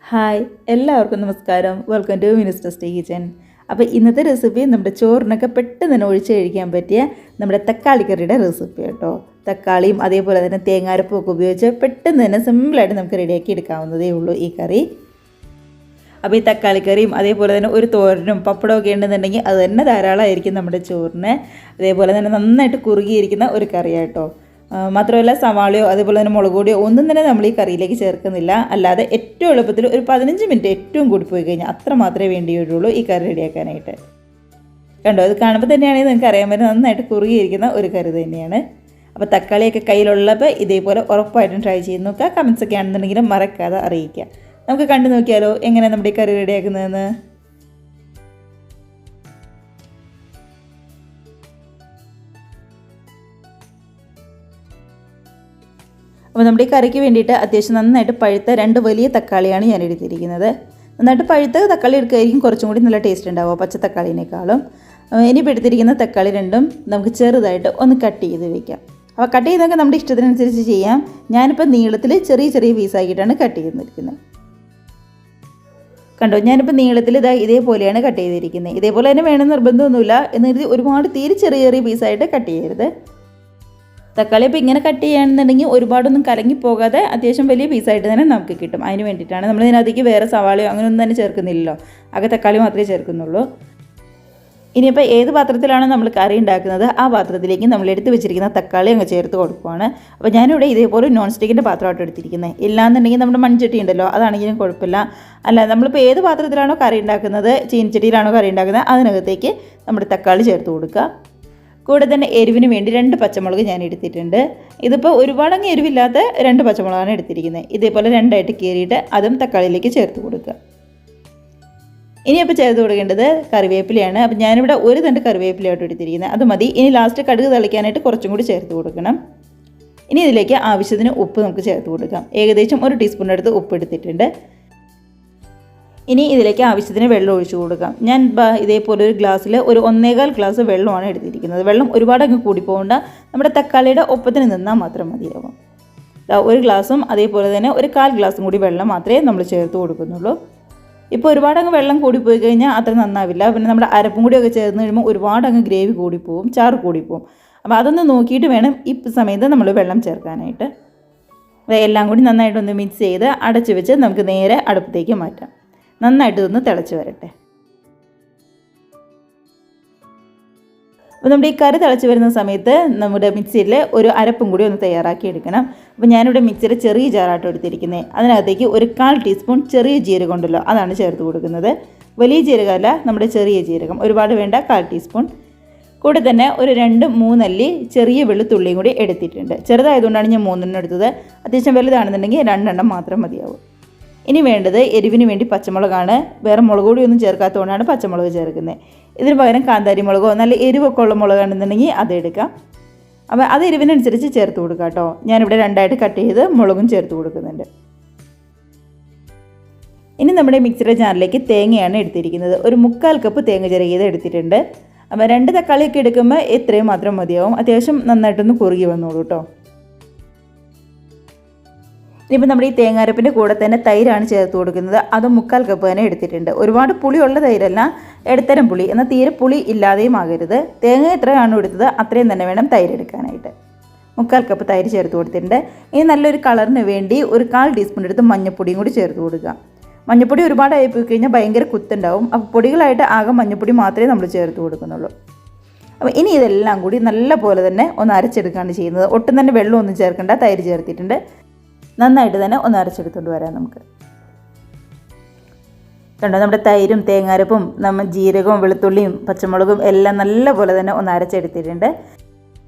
Hi എല്ലാവർക്കും നമസ്കാരം. Welcome to Minnu's tasty kitchen. അപ്പോൾ ഇന്നത്തെ റെസിപ്പി നമ്മുടെ ചോറിനൊക്കെ പെട്ടെന്ന് തന്നെ ഒഴിച്ച് കഴിക്കാൻ പറ്റിയ നമ്മുടെ തക്കാളി കറിയുടെ റെസിപ്പി കേട്ടോ. തക്കാളിയും അതേപോലെ തന്നെ തേങ്ങാരപ്പും ഒക്കെ ഉപയോഗിച്ച് പെട്ടെന്ന് തന്നെ സിമ്പിളായിട്ട് നമുക്ക് റെഡിയാക്കി എടുക്കാവുന്നതേ ഉള്ളൂ ഈ കറി. അപ്പോൾ ഈ തക്കാളി കറിയും അതേപോലെ തന്നെ ഒരു തോരനും പപ്പടമൊക്കെ ഉണ്ടെന്നുണ്ടെങ്കിൽ അത് തന്നെ ധാരാളമായിരിക്കും നമ്മുടെ ചോറിന്. അതേപോലെ തന്നെ നന്നായിട്ട് കുറുകിയിരിക്കുന്ന ഒരു കറിയാട്ടോ. മാത്രമല്ല സവാളയോ അതേപോലെ തന്നെ മുളക് പൊടിയോ ഒന്നും തന്നെ നമ്മൾ ഈ കറിയിലേക്ക് ചേർക്കുന്നില്ല. അല്ലാതെ ഏറ്റവും എളുപ്പത്തിൽ ഒരു 15 മിനിറ്റ് ഏറ്റവും കൂടി പോയി കഴിഞ്ഞാൽ അത്ര മാത്രമേ വേണ്ടി വരുള്ളൂ ഈ കറി റെഡിയാക്കാനായിട്ട്. കണ്ടോ, അത് കാണുമ്പോൾ തന്നെയാണെങ്കിൽ നിങ്ങൾക്ക് അറിയാൻ പറ്റും നന്നായിട്ട് കുറുകിയിരിക്കുന്ന ഒരു കറി തന്നെയാണ്. അപ്പോൾ തക്കാളിയൊക്കെ കയ്യിലുള്ളപ്പോൾ ഇതേപോലെ ഉറപ്പായിട്ടും ട്രൈ ചെയ്ത് നോക്കുക. കമൻസൊക്കെ ആണെന്നുണ്ടെങ്കിലും മറക്കാതെ അറിയിക്കുക. നമുക്ക് കണ്ടു നോക്കിയാലോ എങ്ങനെ നമ്മുടെ ഈ കറി റെഡിയാക്കുന്നതെന്ന്. അപ്പോൾ നമ്മുടെ ഈ കറിക്ക് വേണ്ടിയിട്ട് അത്യാവശ്യം നന്നായിട്ട് പഴുത്ത 2 വലിയ തക്കാളിയാണ് ഞാൻ എടുത്തിരിക്കുന്നത്. നന്നായിട്ട് പഴുത്ത തക്കാളി എടുക്കുകയായിരിക്കും കുറച്ചും കൂടി നല്ല ടേസ്റ്റ് ഉണ്ടാവുക പച്ച തക്കാളിനേക്കാളും. ഇനിയിപ്പോൾ എടുത്തിരിക്കുന്ന തക്കാളി രണ്ടും നമുക്ക് ചെറുതായിട്ട് ഒന്ന് കട്ട് ചെയ്ത് വയ്ക്കാം. അപ്പോൾ കട്ട് ചെയ്തൊക്കെ നമ്മുടെ ഇഷ്ടത്തിനനുസരിച്ച് ചെയ്യാം. ഞാനിപ്പോൾ നീളത്തിൽ ചെറിയ ചെറിയ പീസാക്കിയിട്ടാണ് കട്ട് ചെയ്തിരിക്കുന്നത്. കണ്ടോ, ഞാനിപ്പോൾ നീളത്തിൽ ഇതേപോലെയാണ് കട്ട് ചെയ്തിരിക്കുന്നത്. ഇതേപോലെ തന്നെ വേണമെന്ന് നിർബന്ധമൊന്നുമില്ല. എന്നിട്ട് ഒരുപാട് തീരെ ചെറിയ ചെറിയ പീസായിട്ട് കട്ട് ചെയ്യരുത്. തക്കാളി ഇപ്പോൾ ഇങ്ങനെ കട്ട് ചെയ്യുകയാണെന്നുണ്ടെങ്കിൽ ഒരുപാടൊന്നും കലങ്ങിപ്പോകാതെ അത്യാവശ്യം വലിയ പീസായിട്ട് തന്നെ നമുക്ക് കിട്ടും. അതിന് വേണ്ടിയിട്ടാണ് നമ്മൾ ഇതിനകത്തേക്ക് വേറെ സവാളയോ അങ്ങനെയൊന്നും തന്നെ ചേർക്കുന്നില്ലല്ലോ. ആകെ തക്കാളി മാത്രമേ ചേർക്കുന്നുള്ളൂ. ഇനിയിപ്പോൾ ഏത് പാത്രത്തിലാണോ നമ്മൾ കറി ഉണ്ടാക്കുന്നത് ആ പാത്രത്തിലേക്ക് നമ്മൾ എടുത്ത് വെച്ചിരിക്കുന്ന തക്കാളി അങ്ങ് ചേർത്ത് കൊടുക്കുവാണ്. അപ്പോൾ ഞാനിവിടെ ഇതേപോലെ നോൺ സ്റ്റിക്കിൻ്റെ പാത്രമായിട്ട് എടുത്തിരിക്കുന്നത്. ഇല്ലാന്നുണ്ടെങ്കിൽ നമ്മുടെ മൺചട്ടി ഉണ്ടല്ലോ, അതാണെങ്കിലും കുഴപ്പമില്ല. അല്ല, നമ്മളിപ്പോൾ ഏത് പാത്രത്തിലാണോ കറി ഉണ്ടാക്കുന്നത്, ചീനച്ചട്ടിയിലാണോ കറി ഉണ്ടാക്കുന്നത്, അതിനകത്തേക്ക് നമ്മുടെ തക്കാളി ചേർത്ത് കൊടുക്കുക. കൂടെ തന്നെ എരിവിന് വേണ്ടി 2 പച്ചമുളക് ഞാൻ എടുത്തിട്ടുണ്ട്. ഇതിപ്പോൾ ഒരുപാടങ്ങ് എരിവില്ലാത്ത 2 പച്ചമുളകാണ് എടുത്തിരിക്കുന്നത്. ഇതേപോലെ 2ആയിട്ട് കീറിയിട്ട് അതും തക്കാളിയിലേക്ക് ചേർത്ത് കൊടുക്കുക. ഇനിയപ്പോൾ ചേർത്ത് കൊടുക്കേണ്ടത് കറിവേപ്പിലയാണ്. അപ്പോൾ ഞാനിവിടെ 1 തണ്ട് കറിവേപ്പിലയായിട്ട് എടുത്തിരിക്കുന്നത്. അത് മതി. ഇനി ലാസ്റ്റ് കടുക് തളിക്കാനായിട്ട് കുറച്ചും കൂടി ചേർത്ത് കൊടുക്കണം. ഇനി ഇതിലേക്ക് ആവശ്യത്തിന് ഉപ്പ് നമുക്ക് ചേർത്ത് കൊടുക്കാം. ഏകദേശം 1 ടീസ്പൂൺ അടുത്ത് ഉപ്പ് എടുത്തിട്ടുണ്ട്. ഇനി ഇതിലേക്ക് ആവശ്യത്തിന് വെള്ളം ഒഴിച്ചു കൊടുക്കാം. ഞാൻ ഇതേപോലെ ഒരു ഗ്ലാസ്സിൽ ഒരു 1.25 ഗ്ലാസ് വെള്ളമാണ് എടുത്തിരിക്കുന്നത്. വെള്ളം ഒരുപാട് അങ്ങ് കൂടി പോകേണ്ട, നമ്മുടെ തക്കാളിയുടെ ഒപ്പത്തിന് നിന്നാൽ മാത്രം മതിയാകും. 1 ഗ്ലാസും അതേപോലെ തന്നെ ഒരു 1/4 ഗ്ലാസും കൂടി വെള്ളം മാത്രമേ നമ്മൾ ചേർത്ത് കൊടുക്കുന്നുള്ളൂ. ഇപ്പോൾ ഒരുപാടങ്ങ് വെള്ളം കൂടിപ്പോയി കഴിഞ്ഞാൽ അത്ര നന്നാവില്ല. പിന്നെ നമ്മുടെ അരപ്പും കൂടിയൊക്കെ ചേർന്ന് കഴിയുമ്പോൾ ഒരുപാടങ്ങ് ഗ്രേവി കൂടിപ്പോവും, ചാറ് കൂടിപ്പോവും. അപ്പോൾ അതൊന്ന് നോക്കിയിട്ട് വേണം ഈ സമയത്ത് നമ്മൾ വെള്ളം ചേർക്കാനായിട്ട്. എല്ലാം കൂടി നന്നായിട്ടൊന്ന് മിക്സ് ചെയ്ത് അടച്ചു വെച്ച് നമുക്ക് നേരെ അടുപ്പത്തേക്ക് മാറ്റാം. നന്നായിട്ട് ഇതൊന്ന് തിളച്ച് വരട്ടെ. അപ്പോൾ നമ്മുടെ ഈ കറി തിളച്ച് വരുന്ന സമയത്ത് നമ്മുടെ മിക്സിയിൽ ഒരു അരപ്പും കൂടി ഒന്ന് തയ്യാറാക്കി എടുക്കണം. അപ്പോൾ ഞാനിവിടെ മിക്സിയുടെ ചെറിയ ജാറാട്ടോ എടുത്തിരിക്കുന്നത്. അതിനകത്തേക്ക് ഒരു 1/4 ടീസ്പൂൺ ചെറിയ ജീരകം ഉണ്ടല്ലോ, അതാണ് ചേർത്ത് കൊടുക്കുന്നത്. വലിയ ജീരകമല്ല, നമ്മുടെ ചെറിയ ജീരകം. ഒരുപാട് വേണ്ട, 1/4 ടീസ്പൂൺ. കൂടെ തന്നെ ഒരു 2-3 അല്ലി ചെറിയ വെളുത്തുള്ളിയും കൂടി എടുത്തിട്ടുണ്ട്. ചെറുതായതുകൊണ്ടാണ് ഞാൻ 3 എടുത്തത്. അത്യാവശ്യം വലുതാണെന്നുണ്ടെങ്കിൽ 2 എണ്ണം മാത്രം മതിയാവും. ഇനി വേണ്ടത് എരിവിന് വേണ്ടി പച്ചമുളകാണ്. വേറെ മുളക് പൊടിയൊന്നും ചേർക്കാത്തതുകൊണ്ടാണ് പച്ചമുളക് ചേർക്കുന്നത്. ഇതിന് പകരം കാന്താരി മുളകോ നല്ല എരിവൊക്കെ ഉള്ള മുളകാണെന്നുണ്ടെങ്കിൽ അതെടുക്കാം. അപ്പോൾ അത് എരിവിനനുസരിച്ച് ചേർത്ത് കൊടുക്കാം കേട്ടോ. ഞാനിവിടെ 2ആയിട്ട് കട്ട് ചെയ്ത് മുളകും ചേർത്ത് കൊടുക്കുന്നുണ്ട്. ഇനി നമ്മുടെ മിക്സിയുടെ ജാറിലേക്ക് തേങ്ങയാണ് എടുത്തിരിക്കുന്നത്. ഒരു 1/4 കപ്പ് തേങ്ങ ചിരകിയത് എടുത്തിട്ടുണ്ട്. അപ്പോൾ 2 തക്കാളിയൊക്കെ എടുക്കുമ്പോൾ ഇത്രയും മാത്രം മതിയാവും. അത്യാവശ്യം നന്നായിട്ടൊന്ന് കുറുകി വന്നോളൂ കേട്ടോ. ഇനിയിപ്പോൾ നമ്മുടെ ഈ തേങ്ങാരപ്പിൻ്റെ കൂടെ തന്നെ തൈരാണ് ചേർത്ത് കൊടുക്കുന്നത്. അതും 1/4 കപ്പ് തന്നെ എടുത്തിട്ടുണ്ട്. ഒരുപാട് പുളിയുള്ള തൈരല്ല, ഇടത്തരം പുളി, എന്നാൽ തീരെ പുളി ഇല്ലാതെയും ആകരുത്. തേങ്ങ എത്രയാണോ എടുത്തത് അത്രയും തന്നെ വേണം തൈര് എടുക്കാനായിട്ട്. 1/4 കപ്പ് തൈര് ചേർത്ത് കൊടുത്തിട്ടുണ്ട്. ഇനി നല്ലൊരു കളറിന് വേണ്ടി ഒരു 1/4 ടീസ്പൂൺ എടുത്ത് മഞ്ഞൾപ്പൊടിയും കൂടി ചേർത്ത് കൊടുക്കുക. മഞ്ഞൾപ്പൊടി ഒരുപാടായി പോയി കഴിഞ്ഞാൽ ഭയങ്കര കുത്തുണ്ടാവും. അപ്പോൾ പൊടികളായിട്ട് ആകെ മഞ്ഞൾപ്പൊടി മാത്രമേ നമ്മൾ ചേർത്ത് കൊടുക്കുന്നുള്ളൂ. അപ്പോൾ ഇനി ഇതെല്ലാം കൂടി നല്ല പോലെ തന്നെ ഒന്ന് അരച്ചെടുക്കുകയാണ് ചെയ്യുന്നത്. ഒട്ടും തന്നെ വെള്ളമൊന്നും ചേർക്കേണ്ട, തൈര് ചേർത്തിട്ടുണ്ട്. നന്നായിട്ട് തന്നെ ഒന്ന് അരച്ചെടുത്തുകൊണ്ട് വരാം നമുക്ക്. കണ്ടോ, നമ്മുടെ തൈരും തേങ്ങാരപ്പും നമ്മൾ ജീരകവും വെളുത്തുള്ളിയും പച്ചമുളകും എല്ലാം നല്ല പോലെ തന്നെ ഒന്ന് അരച്ചെടുത്തിട്ടുണ്ട്.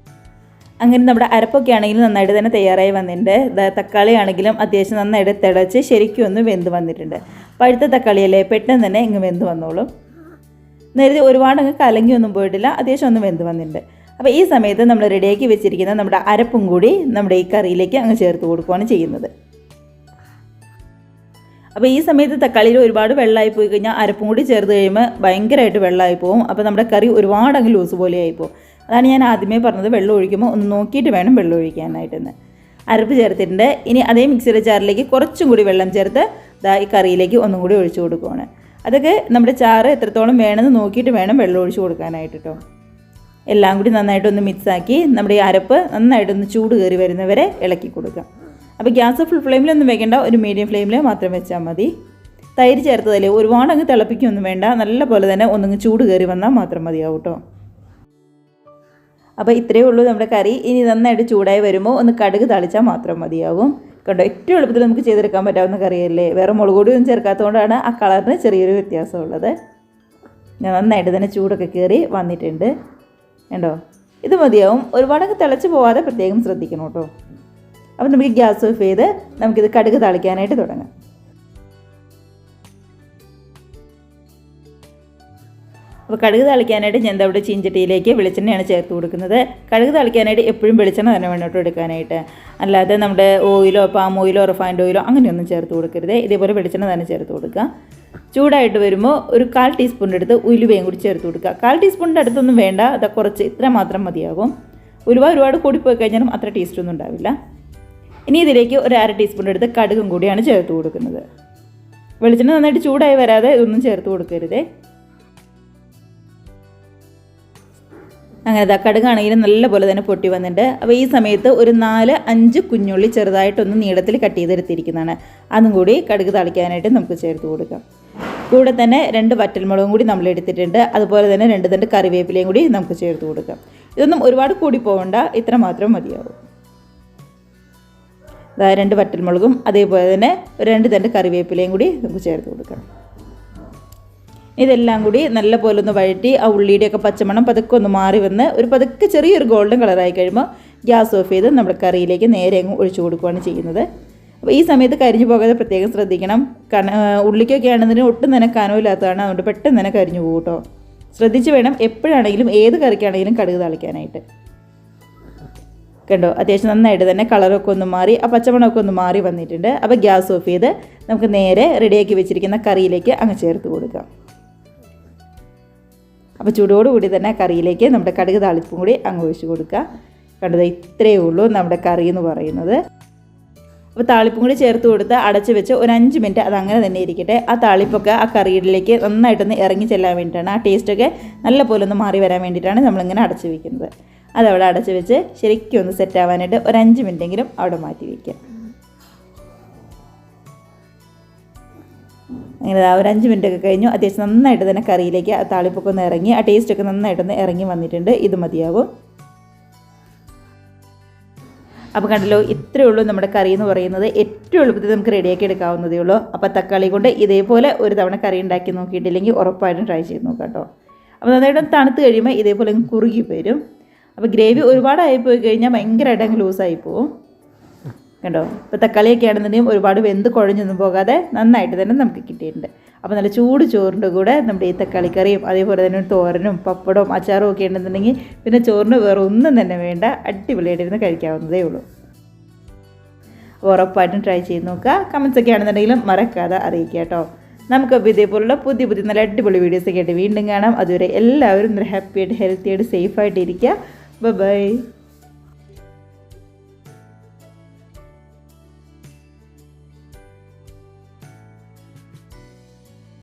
അങ്ങനെ നമ്മുടെ അരപ്പൊക്കെ ആണെങ്കിലും നന്നായിട്ട് തന്നെ തയ്യാറായി വന്നിട്ടുണ്ട്. തക്കാളി ആണെങ്കിലും അത്യാവശ്യം നന്നായിട്ട് തിളച്ച് ശരിക്കും ഒന്ന് വെന്ത് വന്നിട്ടുണ്ട്. പഴുത്ത തക്കാളിയല്ലേ, പെട്ടെന്ന് തന്നെ ഇങ്ങ് വെന്ത് വന്നോളും. നേരത്തെ ഒരുപാടങ്ങ് കലങ്ങിയൊന്നും പോയിട്ടില്ല, അത്യാവശ്യം ഒന്ന് വെന്ത് വന്നിട്ടുണ്ട്. അപ്പോൾ ഈ സമയത്ത് നമ്മൾ റെഡിയാക്കി വെച്ചിരിക്കുന്ന നമ്മുടെ അരപ്പും കൂടി നമ്മുടെ ഈ കറിയിലേക്ക് അങ്ങ് ചേർത്ത് കൊടുക്കുകയാണ് ചെയ്യുന്നത്. അപ്പോൾ ഈ സമയത്ത് തക്കാളിയിൽ ഒരുപാട് വെള്ളമായി പോയി കഴിഞ്ഞാൽ അരപ്പും കൂടി ചേർത്ത് കഴിയുമ്പോൾ ഭയങ്കരമായിട്ട് വെള്ളമായി പോകും. അപ്പോൾ നമ്മുടെ കറി ഒരുപാട് അങ്ങ് ലൂസ് പോലെ ആയിപ്പോവും. അതാണ് ഞാൻ ആദ്യമേ പറഞ്ഞത്, വെള്ളം ഒഴിക്കുമ്പോൾ ഒന്ന് നോക്കിയിട്ട് വേണം വെള്ളം ഒഴിക്കാനായിട്ടെന്ന്. അരപ്പ് ചേർത്തിട്ടുണ്ട്. ഇനി അതേ മിക്സിയുടെ ജാറിലേക്ക് കുറച്ചും കൂടി വെള്ളം ചേർത്ത് ഈ കറിയിലേക്ക് ഒന്നും കൂടി ഒഴിച്ചു കൊടുക്കുകയാണ്. അതൊക്കെ നമ്മുടെ ചാറ് എത്രത്തോളം വേണമെന്ന് നോക്കിയിട്ട് വേണം വെള്ളം ഒഴിച്ച് കൊടുക്കാനായിട്ട് കേട്ടോ. എല്ലാം കൂടി നന്നായിട്ടൊന്ന് മിക്സാക്കി നമ്മുടെ ഈ അരപ്പ് നന്നായിട്ടൊന്ന് ചൂട് കയറി വരുന്നവരെ ഇളക്കി കൊടുക്കാം. അപ്പോൾ ഗ്യാസ് ഫുൾ ഫ്ലെയിമിലൊന്നും വെക്കേണ്ട, ഒരു മീഡിയം ഫ്ലെയിമിൽ മാത്രം വെച്ചാൽ മതി. തൈര് ചേർത്തതല്ലേ, ഒരുപാട് അങ്ങ് തിളപ്പിക്കൊന്നും വേണ്ട, നല്ല പോലെ തന്നെ ഒന്നങ്ങ് ചൂട് കയറി വന്നാൽ മാത്രം മതിയാവും കേട്ടോ. അപ്പോൾ ഇത്രയേ ഉള്ളൂ നമ്മുടെ കറി. ഇനി നന്നായിട്ട് ചൂടായി വരുമ്പോൾ ഒന്ന് കടുക് തളിച്ചാൽ മാത്രം മതിയാവും. കണ്ടോ, ഏറ്റവും എളുപ്പത്തിൽ നമുക്ക് ചെയ്തെടുക്കാൻ പറ്റാവുന്ന കറിയല്ലേ. വേറെ മുളക് പൊടിയൊന്നും ചേർക്കാത്തതുകൊണ്ടാണ് ആ കളറിന് ചെറിയൊരു വ്യത്യാസമുള്ളത്. നന്നായിട്ട് തന്നെ ചൂടൊക്കെ കയറി വന്നിട്ടുണ്ട്. കണ്ടോ, ഇത് മതിയാവും. ഒരുപാടൊക്കെ തിളച്ച് പോകാതെ പ്രത്യേകം ശ്രദ്ധിക്കണം കേട്ടോ. അപ്പോൾ നമുക്ക് ഗ്യാസ് ഓഫ് ചെയ്ത് നമുക്കിത് കടുക് തളിക്കാനായിട്ട് തുടങ്ങാം. അപ്പോൾ കടുക് തളിക്കാനായിട്ട് ഞാൻ അവിടെ ചീഞ്ചട്ടിയിലേക്ക് വെളിച്ചെണ്ണയാണ് ചേർത്ത് കൊടുക്കുന്നത്. കടുക് തളിക്കാനായിട്ട് എപ്പോഴും വെളിച്ചെണ്ണ തന്നെ വേണം കേട്ടോ എടുക്കാനായിട്ട്. അല്ലാതെ നമ്മുടെ ഓയിലോ പാം ഓയിലോ റിഫൈൻഡ് ഓയിലോ അങ്ങനെയൊന്നും ചേർത്ത് കൊടുക്കരുത്. ഇതേപോലെ വെളിച്ചെണ്ണ തന്നെ ചേർത്ത് കൊടുക്കുക. ചൂടായിട്ട് വരുമ്പോൾ ഒരു 1/4 ടീസ്പൂണിൻ്റെ അടുത്ത് ഉലുവയും കൂടി ചേർത്ത് കൊടുക്കുക. 1/4 ടീസ്പൂണിൻ്റെ അടുത്തൊന്നും വേണ്ട, അത് കുറച്ച് ഇത്ര മാത്രം മതിയാകും. ഉലുവ ഒരുപാട് കൂടിപ്പോയി കഴിഞ്ഞാലും അത്ര ടേസ്റ്റൊന്നും ഉണ്ടാവില്ല. ഇനി ഇതിലേക്ക് ഒരു 1/2 ടീസ്പൂണിൻ്റെ അടുത്ത് കടുകും കൂടിയാണ് ചേർത്ത് കൊടുക്കുന്നത്. വെളിച്ചെണ്ണ നന്നായിട്ട് ചൂടായി വരാതെ ഇതൊന്നും ചേർത്ത് കൊടുക്കരുതേ. അങ്ങനെ കടുകാണെങ്കിലും നല്ല പോലെ തന്നെ പൊട്ടി വന്നിട്ടുണ്ട്. അപ്പോൾ ഈ സമയത്ത് ഒരു 4-5 കുഞ്ഞുള്ളി ചെറുതായിട്ടൊന്ന് നീളത്തിൽ കട്ട് ചെയ്തെടുത്തിരിക്കുന്നതാണ്. അതും കൂടി കടുക് തളിക്കാനായിട്ട് നമുക്ക് ചേർത്ത് കൊടുക്കാം. കൂടെ തന്നെ 2 വറ്റൽമുളകും കൂടി നമ്മൾ എടുത്തിട്ടുണ്ട്. അതുപോലെ തന്നെ 2 തണ്ട് കറിവേപ്പിലയും കൂടി നമുക്ക് ചേർത്ത് കൊടുക്കാം. ഇതൊന്നും ഒരുപാട് കൂടി പോകണ്ട, ഇത്ര മാത്രം മതിയാവും. 2 വറ്റൽമുളകും അതേപോലെ തന്നെ 2 തണ്ട് കറിവേപ്പിലയും കൂടി നമുക്ക് ചേർത്ത് കൊടുക്കാം. ഇതെല്ലാം കൂടി നല്ല പോലെ ഒന്ന് വഴറ്റി ആ ഉള്ളിയുടെയൊക്കെ പച്ചമണം പതുക്കെ ഒന്ന് മാറി വന്ന് ഒരു പതുക്കെ ചെറിയൊരു ഗോൾഡൻ കളറായി കഴിയുമ്പോൾ ഗ്യാസ് ഓഫ് ചെയ്ത് നമ്മുടെ കറിയിലേക്ക് നേരെ അങ്ങ് ഒഴിച്ചു കൊടുക്കുകയാണ് ചെയ്യുന്നത്. അപ്പോൾ ഈ സമയത്ത് കരിഞ്ഞു പോകാതെ പ്രത്യേകം ശ്രദ്ധിക്കണം. ഉള്ളിക്കൊക്കെ ആണെന്നതിന് ഒട്ടും തന്നെ കനവില്ലാത്തതാണ്, അതുകൊണ്ട് പെട്ടെന്ന് തന്നെ കരിഞ്ഞു പോകും കേട്ടോ. ശ്രദ്ധിച്ച് വേണം എപ്പോഴാണെങ്കിലും ഏത് കറിക്കാണെങ്കിലും കടുക് തളിക്കാനായിട്ട്. കണ്ടോ, അത്യാവശ്യം നന്നായിട്ട് തന്നെ കളറൊക്കെ ഒന്ന് മാറി ആ പച്ചമണമൊക്കെ ഒന്ന് മാറി വന്നിട്ടുണ്ട്. അപ്പോൾ ഗ്യാസ് ഓഫ് ചെയ്ത് നമുക്ക് നേരെ റെഡിയാക്കി വെച്ചിരിക്കുന്ന കറിയിലേക്ക് അങ്ങ് ചേർത്ത് കൊടുക്കാം. അപ്പോൾ ചൂടോടുകൂടി തന്നെ കറിയിലേക്ക് നമ്മുടെ കടുക് താളിപ്പും കൂടി അങ്ങ് ഒഴിച്ച് കൊടുക്കുക. കണ്ടത് ഇത്രയേ ഉള്ളൂ നമ്മുടെ കറി എന്ന് പറയുന്നത്. അപ്പോൾ താളിപ്പും കൂടി ചേർത്ത് കൊടുത്ത് അടച്ച് വെച്ച് ഒരു 5 മിനിറ്റ് അത് അങ്ങനെ തന്നെ ഇരിക്കട്ടെ. ആ താളിപ്പൊക്കെ ആ കറിയിലേക്ക് നന്നായിട്ടൊന്ന് ഇറങ്ങി ചെല്ലാൻ വേണ്ടിയിട്ടാണ്, ആ ടേസ്റ്റൊക്കെ നല്ല പോലെ ഒന്ന് മാറി വരാൻ വേണ്ടിയിട്ടാണ് നമ്മളിങ്ങനെ അടച്ച് വയ്ക്കുന്നത്. അതവിടെ അടച്ച് വെച്ച് ശരിക്കും ഒന്ന് സെറ്റ് ആവാനായിട്ട് ഒരു 5 മിനിറ്റെങ്കിലും അവിടെ മാറ്റി വയ്ക്കുക. അങ്ങനെ ഒരു 5 മിനിറ്റൊക്കെ കഴിഞ്ഞു. അത്യാവശ്യം നന്നായിട്ട് തന്നെ കറിയിലേക്ക് ആ താളിപ്പൊക്കെ ഒന്ന് ഇറങ്ങി ആ ടേസ്റ്റൊക്കെ നന്നായിട്ടൊന്ന് ഇറങ്ങി വന്നിട്ടുണ്ട്. ഇത് മതിയാവും. അപ്പോൾ കണ്ടല്ലോ, ഇത്രയേ ഉള്ളൂ നമ്മുടെ കറി എന്ന് പറയുന്നത്. ഏറ്റവും എളുപ്പത്തിൽ നമുക്ക് റെഡിയാക്കി എടുക്കാവുന്നതേ ഉള്ളൂ. അപ്പോൾ തക്കാളി കൊണ്ട് ഇതേപോലെ ഒരു തവണ കറി ഉണ്ടാക്കി നോക്കിയിട്ടില്ലെങ്കിൽ ഉറപ്പായിട്ടും ട്രൈ ചെയ്ത് നോക്കാം കേട്ടോ. അപ്പോൾ നന്നായിട്ട് തണുത്ത് കഴിയുമ്പോൾ ഇതേപോലെ അങ്ങ് കുറുകി വരും. അപ്പോൾ ഗ്രേവി ഒരുപാടായി പോയി കഴിഞ്ഞാൽ ഭയങ്കരമായിട്ട് അങ്ങ് ലൂസായി പോവും. കണ്ടോ, ഇപ്പോൾ തക്കാളിയൊക്കെ ആണെന്നുണ്ടെങ്കിൽ ഒരുപാട് വെന്ത് കുഴഞ്ഞൊന്നും പോകാതെ നന്നായിട്ട് തന്നെ നമുക്ക് കിട്ടിയിട്ടുണ്ട്. അപ്പോൾ നല്ല ചൂട് ചോറിൻ്റെ കൂടെ നമ്മുടെ ഈ തക്കാളിക്കറിയും അതേപോലെ തന്നെ തോരനും പപ്പടവും അച്ചാറും ഒക്കെ ഉണ്ടെന്നുണ്ടെങ്കിൽ പിന്നെ ചോറിന് വേറെ ഒന്നും തന്നെ വേണ്ട, അടിപൊളിയായിട്ടിരുന്ന് കഴിക്കാവുന്നതേ ഉള്ളൂ. ഉറപ്പായിട്ടും ട്രൈ ചെയ്ത് നോക്കുക. കമൻസൊക്കെ ആണെന്നുണ്ടെങ്കിലും മറക്കാതെ അറിയിക്കുക കേട്ടോ. നമുക്കപ്പോൾ ഇതേപോലുള്ള പുതിയ നല്ല അടിപൊളി വീഡിയോസൊക്കെ ആയിട്ട് വീണ്ടും കാണാം. അതുവരെ എല്ലാവരും ഹാപ്പിയായിട്ട് ഹെൽത്തിയായിട്ട് സേഫായിട്ട് ഇരിക്കുക. ബൈ.